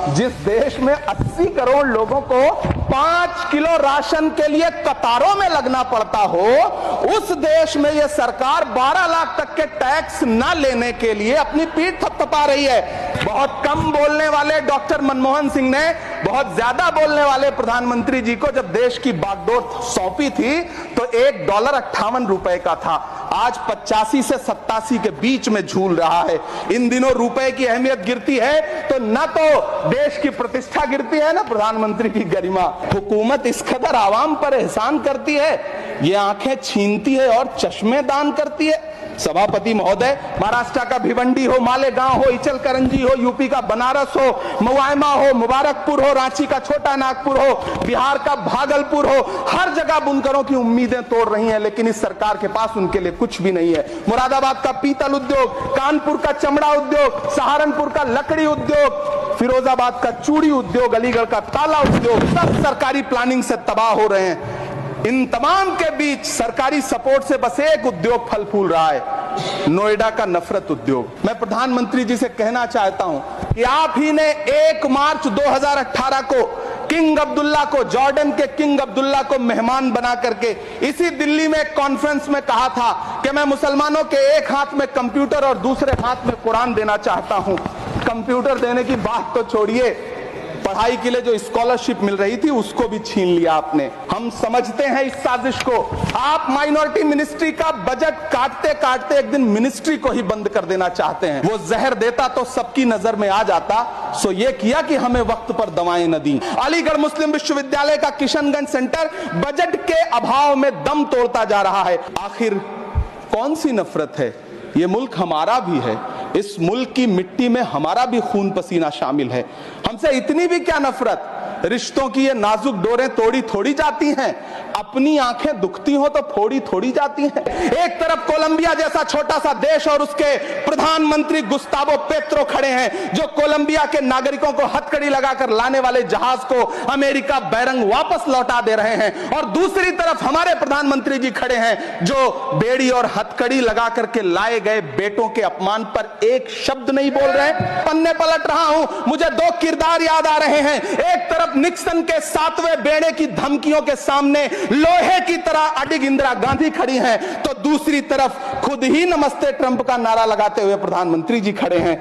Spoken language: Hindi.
जिस देश में 80 करोड़ लोगों को 5 किलो राशन के लिए कतारों में लगना पड़ता हो, उस देश में यह सरकार 12 लाख तक के टैक्स न लेने के लिए अपनी पीठ थपथपा रही है। बहुत कम बोलने वाले डॉक्टर मनमोहन सिंह ने बहुत ज्यादा बोलने वाले प्रधानमंत्री जी को जब देश की बागडोर सौंपी थी तो $1 58 का था, आज 85 से 87 के बीच में झूल रहा है। इन दिनों रुपए की अहमियत गिरती है तो न तो देश की प्रतिष्ठा गिरती है ना प्रधानमंत्री की गरिमा। हुकूमत इस कदर आवाम पर एहसान करती है, ये आंखें छीनती है और चश्मे दान करती है। सभापति महोदय, महाराष्ट्र का भिवंडी हो, मालेगांव हो, इचल करंजी हो, यूपी का बनारस हो, मुआयमा हो, मुबारकपुर हो, रांची का छोटा नागपुर हो, बिहार का भागलपुर हो, हर जगह बुनकरों की उम्मीदें तोड़ रही हैं, लेकिन इस सरकार के पास उनके लिए कुछ भी नहीं है। मुरादाबाद का पीतल उद्योग, कानपुर का चमड़ा उद्योग, सहारनपुर का लकड़ी उद्योग, फिरोजाबाद का चूड़ी उद्योग, अलीगढ़ का ताला उद्योग, सब सरकारी प्लानिंग से तबाह हो रहे हैं। इन तमाम के बीच सरकारी सपोर्ट से बस एक उद्योग फल फूल रहा है, नोएडा का नफरत उद्योग। मैं प्रधानमंत्री जी से कहना चाहता हूं कि आप ही ने 1 मार्च 2018 को किंग अब्दुल्ला को, जॉर्डन के किंग अब्दुल्ला को मेहमान बना करके इसी दिल्ली में एक कॉन्फ्रेंस में कहा था कि मैं मुसलमानों के एक हाथ में कंप्यूटर और दूसरे हाथ में कुरान देना चाहता हूं। कंप्यूटर देने की बात तो छोड़िए, पढ़ाई के लिए जो स्कॉलरशिप मिल रही थी उसको भी छीन लिया आपने। हम समझते हैं इस साजिश को। आप माइनॉरिटी मिनिस्ट्री का बजट काटते काटते एक दिन मिनिस्ट्री को ही बंद कर देना चाहते हैं। वो जहर देता तो सबकी नजर में आ जाता, सो ये किया कि हमें वक्त पर दवाएं न दी। अलीगढ़ मुस्लिम विश्वविद्यालय का किशनगंज सेंटर बजट के अभाव में दम तोड़ता जा रहा है। आखिर कौन सी नफरत है? ये मुल्क हमारा भी है, इस मुल्क की मिट्टी में हमारा भी खून पसीना शामिल है। हमसे इतनी भी क्या नफरत? रिश्तों की ये नाजुक डोरें तोड़ी थोड़ी जाती हैं, अपनी आंखें दुखती हो तो फोड़ी थोड़ी जाती हैं। एक तरफ कोलंबिया जैसा छोटा सा देश और उसके प्रधानमंत्री गुस्तावो पेत्रो खड़े हैं जो कोलंबिया के नागरिकों को हथकड़ी लगाकर लाने वाले जहाज को अमेरिका बैरंग वापस लौटा दे रहे हैं, और दूसरी तरफ हमारे प्रधानमंत्री जी खड़े हैं जो बेड़ी और हथकड़ी लगा करके लाए गए बेटों के अपमान पर एक शब्द नहीं बोल रहे। पन्ने पलट रहा हूं, मुझे 2 किरदार याद आ रहे हैं। एक तरफ निक्सन के 7वें बेड़े की धमकियों के सामने लोहे की तरह अडिग इंदिरा गांधी खड़ी हैं, तो दूसरी तरफ खुद ही नमस्ते ट्रंप का नारा लगाते हुए प्रधानमंत्री जी खड़े हैं।